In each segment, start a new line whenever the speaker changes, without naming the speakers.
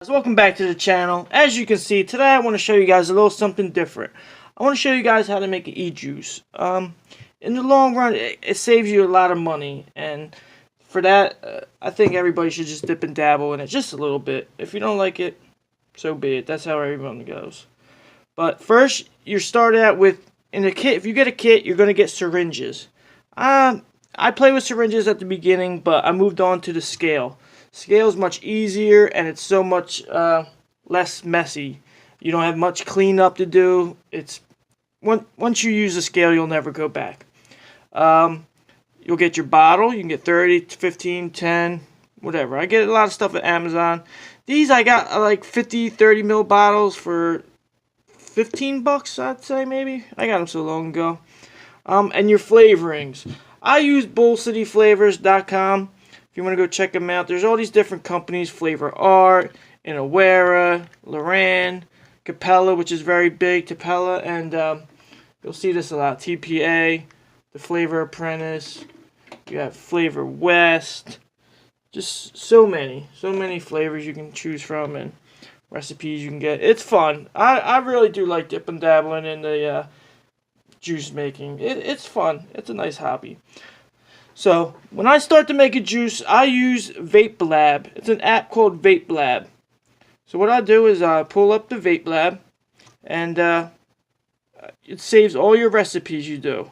Welcome back to the channel. As you can see, today I want to show you guys a little something different. I want to show you guys how to make an e-juice. In the long run, it saves you a lot of money, and for that, I think everybody should just dip and dabble in it just a little bit. If you don't like it, so be it. That's how everyone goes. But first, you're started out with, in the kit, if you get a kit, you're going to get syringes. I play with syringes at the beginning, but I moved on to the scale. Scale is much easier, and it's so much less messy. You don't have much cleanup to do. It's once you use the scale, you'll never go back. You'll get your bottle. You can get 30, 15, 10, whatever. I get a lot of stuff at Amazon. These I got like 50, 30 ml bottles for $15, I'd say, maybe. I got them so long ago. And your flavorings. I use BowlCityFlavors.com. If you want to go check them out, there's all these different companies: Flavor Art, Inawera, Loran, Capella, which is very big, Tapella, and you'll see this a lot. TPA, the Flavor Apprentice, you have Flavor West, just so many flavors you can choose from and recipes you can get. It's fun. I really do like dipping dabbling in the juice making. It's fun. It's a nice hobby. So, when I start to make a juice, I use Vape Lab. It's an app called Vape Lab. So what I do is I pull up the Vape Lab, and it saves all your recipes you do.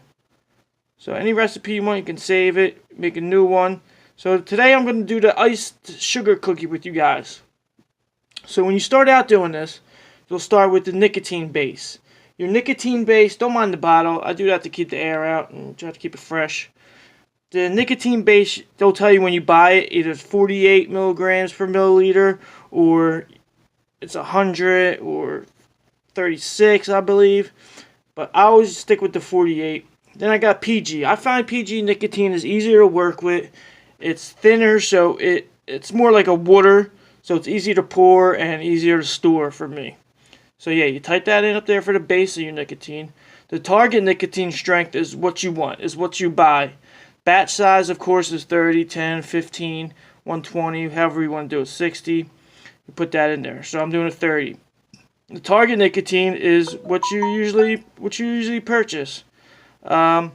So any recipe you want, you can save it, make a new one. So today I'm going to do the iced sugar cookie with you guys. So when you start out doing this, you'll start with the nicotine base. Your nicotine base, don't mind the bottle. I do that to keep the air out and try to keep it fresh. The nicotine base, they'll tell you when you buy it, either it's 48 milligrams per milliliter, or it's 100, or 36, I believe. But I always stick with the 48. Then I got PG. I find PG nicotine is easier to work with. It's thinner, so it's more like a water, so it's easy to pour and easier to store for me. So yeah, you type that in up there for the base of your nicotine. The target nicotine strength is what you want, is what you buy. Batch size, of course, is 30, 10, 15, 120, however you want to do it, 60. You put that in there. So I'm doing a 30. The target nicotine is what you usually purchase. I'm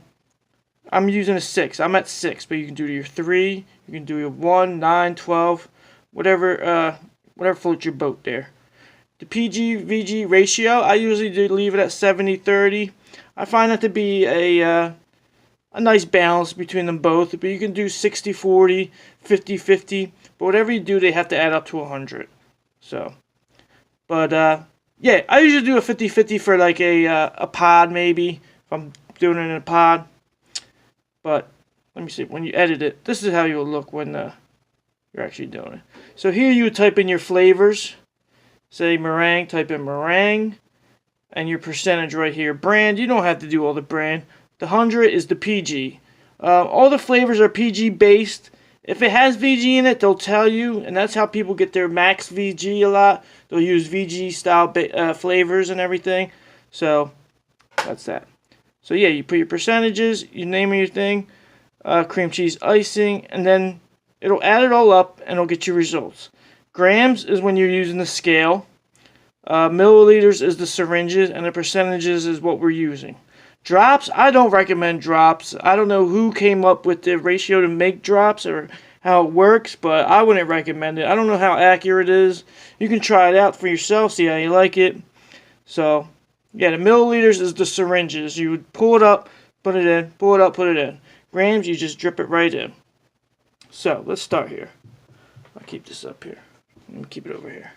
using a 6. I'm at 6, but you can do your 3, you can do your 1, 9, 12, whatever floats your boat there. The PG-VG ratio, I usually do leave it at 70-30. I find that to be a nice balance between them both, but you can do 60-40, 50-50, but whatever you do, they have to add up to 100. So, but yeah, I usually do a 50-50 for like a pod, maybe, if I'm doing it in a pod. But let me see, when you edit it, this is how you'll look when you're actually doing it. So here you type in your flavors, say meringue, type in meringue, and your percentage right here. Brand, you don't have to do all the brand. The 100 is the PG. All the flavors are PG based. If it has VG in it, they'll tell you, and that's how people get their max VG a lot. They'll use VG style flavors and everything. So that's that. So yeah, you put your percentages, you name your thing, cream cheese icing, and then it'll add it all up and it'll get your results. Grams is when you're using the scale. Milliliters is the syringes, and the percentages is what we're using. Drops, I don't recommend drops. I don't know who came up with the ratio to make drops or how it works, but I wouldn't recommend it. I don't know how accurate it is. You can try it out for yourself, see how you like it. So, yeah, the milliliters is the syringes. You would pull it up, put it in, pull it up, put it in. Grams, you just drip it right in. So, let's start here. I'll keep this up here. Let me keep it over here.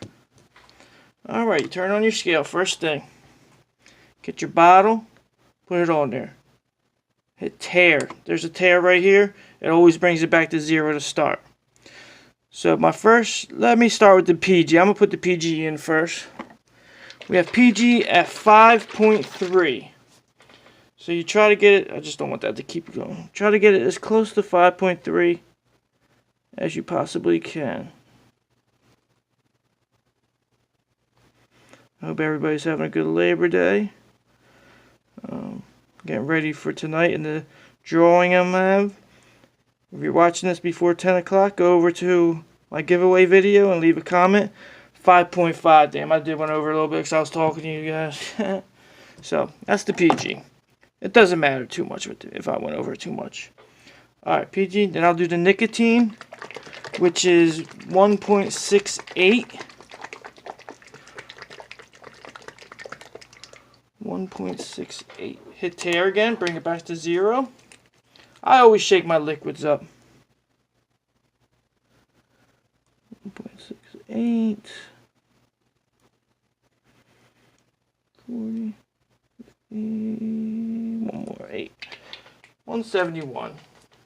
Alright, you turn on your scale. First thing, get your bottle. Put it on there. Hit tear. There's a tear right here. It always brings it back to 0 to start. So let me start with the PG. I'm going to put the PG in first. We have PG at 5.3. So you try to get it, I just don't want that to keep going. Try to get it as close to 5.3 as you possibly can. I hope everybody's having a good Labor Day. Getting ready for tonight and the drawing I'm have. If you're watching this before 10 o'clock, go over to my giveaway video and leave a comment. 5.5, damn, I did went over a little bit because I was talking to you guys. So, that's the PG. It doesn't matter too much if I went over too much. Alright, PG, then I'll do the nicotine, which is 1.68. 1.68. Hit tear again, bring it back to 0. I always shake my liquids up. 1.68. 40. 1 more, 8. 171.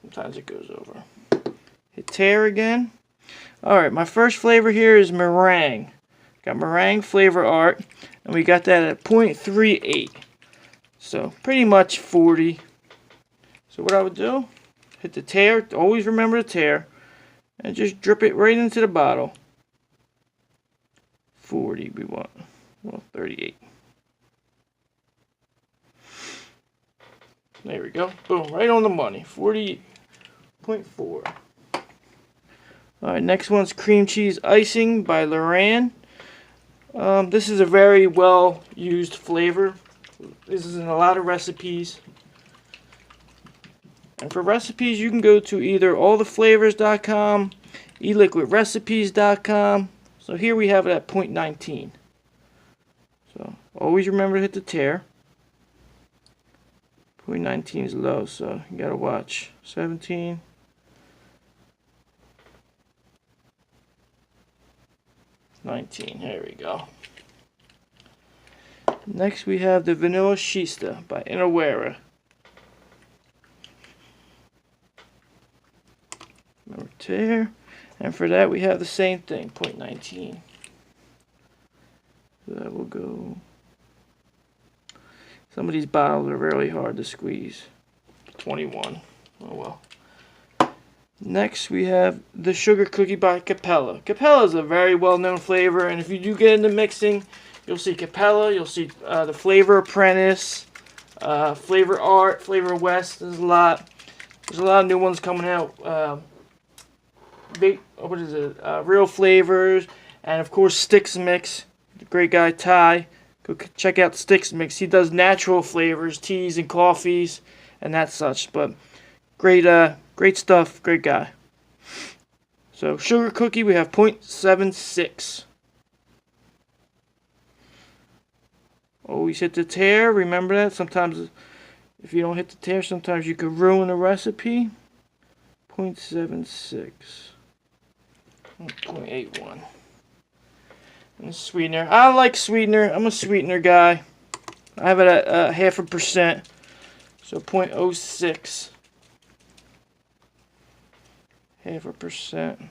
Sometimes it goes over. Hit tear again. Alright, my first flavor here is meringue. Got meringue flavor art, and we got that at 0.38. So pretty much 40. So what I would do, hit the tear, always remember the tear, and just drip it right into the bottle. 40 we want. Well, 38. There we go. Boom, right on the money. 40.4. Alright, next one's cream cheese icing by Loran. This is a very well used flavor. This is in a lot of recipes. And for recipes, you can go to either alltheflavors.com, eliquidrecipes.com. So here we have it at 0.19. So always remember to hit the tear. 0.19 is low, so you gotta watch. 17. 19. There we go. Next we have the Vanilla Shista by Inawera. Remember tear. And for that we have the same thing, 0.19. So that will go. Some of these bottles are really hard to squeeze. 21. Oh well. Next we have the Sugar Cookie by Capella. Capella is a very well known flavor, and if you do get into mixing, you'll see Capella, you'll see the Flavor Apprentice, Flavor Art, Flavor West. There's a lot of new ones coming out. Vape, what is it? Real Flavors, and of course Sticks Mix. The great guy Ty. Go check out Sticks Mix. He does natural flavors, teas and coffees, and that such. But great stuff. Great guy. So Sugar Cookie, we have 0.76. Always hit the tear. Remember that. Sometimes if you don't hit the tear, sometimes you could ruin the recipe. 0.76. 0.81. And sweetener. I like sweetener. I'm a sweetener guy. I have it at 0.5%. So 0.06. 0.5%.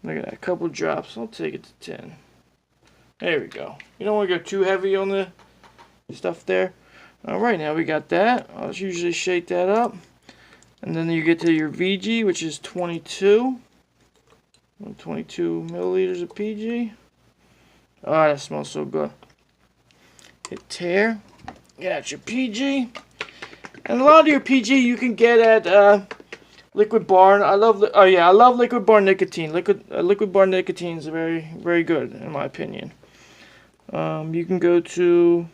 Look at that. A couple drops. I'll take it to 10. There we go. You don't want to go too heavy on the stuff there. Alright, now we got that. I'll usually shake that up. And then you get to your VG, which is 22. 22 milliliters of PG. Oh, that smells so good. Hit tear. Get out your PG. And a lot of your PG you can get at Liquid Bar. I love Liquid Bar nicotine. Liquid Bar nicotine is very, very good in my opinion. You can go to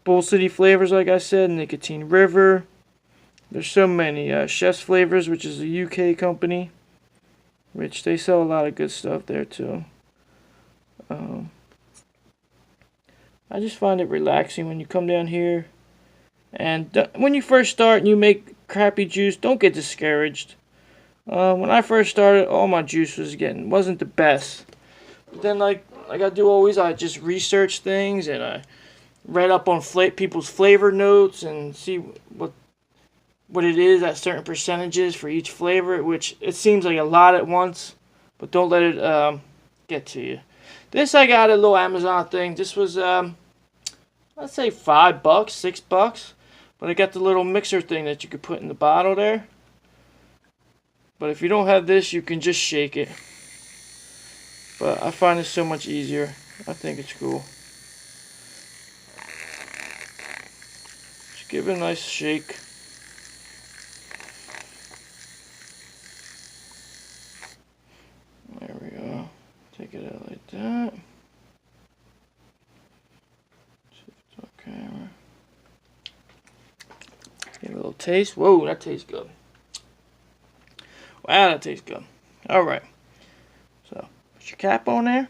Bull City Flavors, like I said, Nicotine River. There's so many. Chef's Flavors, which is a UK company, which they sell a lot of good stuff there too. I just find it relaxing when you come down here. And when you first start and you make crappy juice, don't get discouraged. When I first started, all my juice wasn't the best. But then, like I do always, I just research things and I read up on people's flavor notes and see what it is at certain percentages for each flavor, which it seems like a lot at once, but don't let it get to you. This I got a little Amazon thing. This was let's say $5, $6. But I got the little mixer thing that you could put in the bottle there. But if you don't have this, you can just shake it. But I find it so much easier. I think it's cool. Just give it a nice shake. There we go. Take it out like that. See if it's on camera. Give it a little taste. Whoa, that tastes good. Wow, that tastes good. Alright. So, put your cap on there.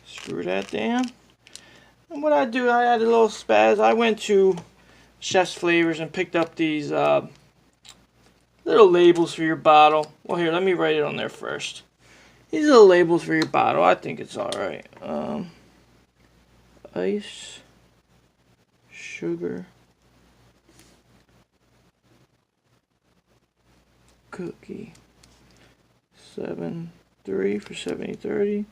Screw that down. And what I do, I had a little spaz. I went to Chef's Flavors and picked up these little labels for your bottle. Well, here, let me write it on there first. These little labels for your bottle. I think it's alright. Ice. Sugar. Cookie. 7.3 for 70/30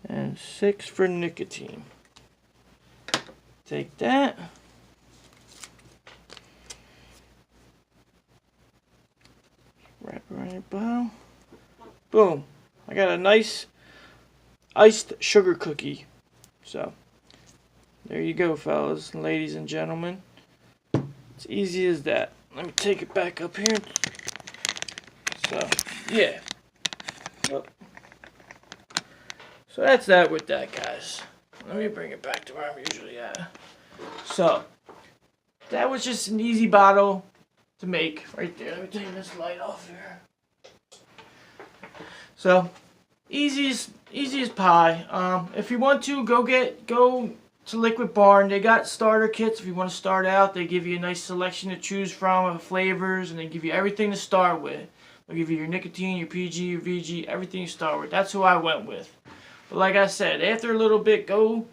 and 6 for nicotine. Take that. Wrap it around your bottle. Boom. I got a nice iced sugar cookie. So, there you go, fellas, ladies and gentlemen. It's easy as that. Let me take it back up here. So, yeah. Yep. So that's that with that, guys. Let me bring it back to where I'm usually at. So, that was just an easy bottle to make right there. Let me take this light off here. So, easy as pie. If you want to, go to Liquid Barn. They got starter kits. If you want to start out, they give you a nice selection to choose from of flavors, and they give you everything to start with. They'll give you your nicotine, your PG, your VG, everything you start with. That's who I went with. But like I said, after a little bit, you're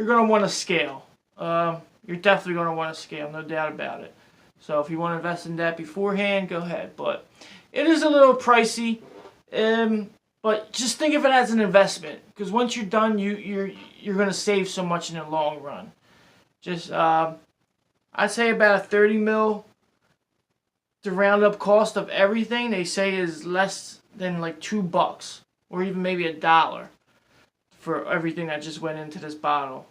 going to want to scale. You're definitely going to want to scale, no doubt about it. So if you want to invest in that beforehand, go ahead. But it is a little pricey. But just think of it as an investment. Because once you're done, you're going to save so much in the long run. Just, I'd say about a 30 mil. The roundup cost of everything they say is less than like $2 or even maybe $1 for everything that just went into this bottle.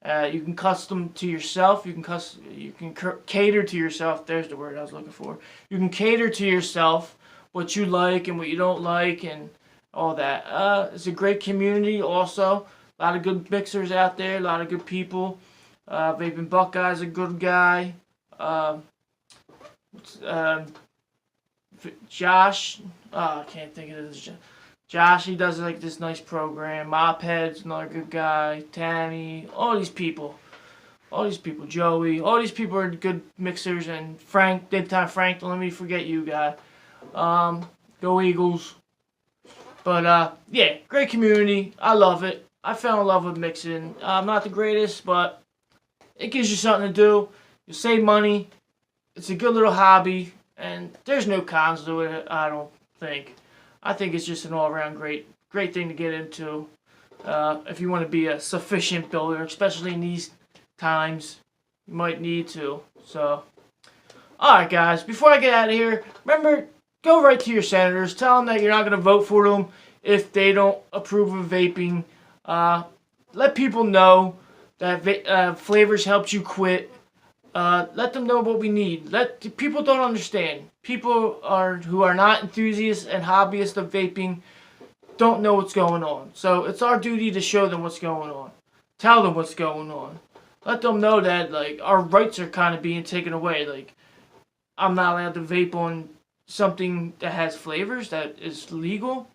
You can custom to yourself. You can cater to yourself. There's the word I was looking for. You can cater to yourself what you like and what you don't like and all that. It's a great community also. A lot of good mixers out there. A lot of good people. Vaping Buckeye's a good guy. Josh, I can't think of this. Josh, he does like this nice program. Mophead's another good guy. Tammy, all these people, Joey, all these people are good mixers. And Frank, big time Frank. Don't let me forget you, guy. Go Eagles. But yeah, great community. I love it. I fell in love with mixing. I'm not the greatest, but it gives you something to do. You save money. It's a good little hobby, and there's no cons to it, I don't think. I think it's just an all-around great thing to get into if you want to be a sufficient builder, especially in these times. You might need to. So, alright guys, before I get out of here, remember, go right to your senators. Tell them that you're not going to vote for them if they don't approve of vaping. Let people know that flavors helped you quit. Let them know what we need. People don't understand. People who are not enthusiasts and hobbyists of vaping don't know what's going on. So it's our duty to show them what's going on. Tell them what's going on. Let them know that like our rights are kind of being taken away. Like I'm not allowed to vape on something that has flavors that is legal.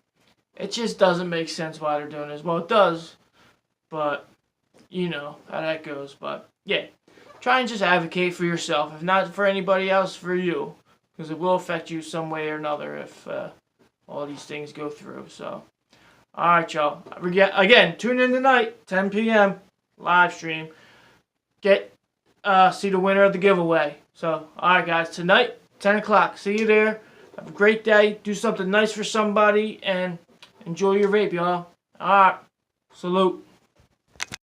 It just doesn't make sense why they're doing this. Well, it does, but you know how that goes. But yeah. Try and just advocate for yourself, if not for anybody else, for you. Because it will affect you some way or another if all these things go through. So, alright y'all. Again, tune in tonight, 10 p.m. live stream. See the winner of the giveaway. So, alright guys, tonight, 10 o'clock. See you there. Have a great day. Do something nice for somebody. And enjoy your vape, y'all. Alright, salute.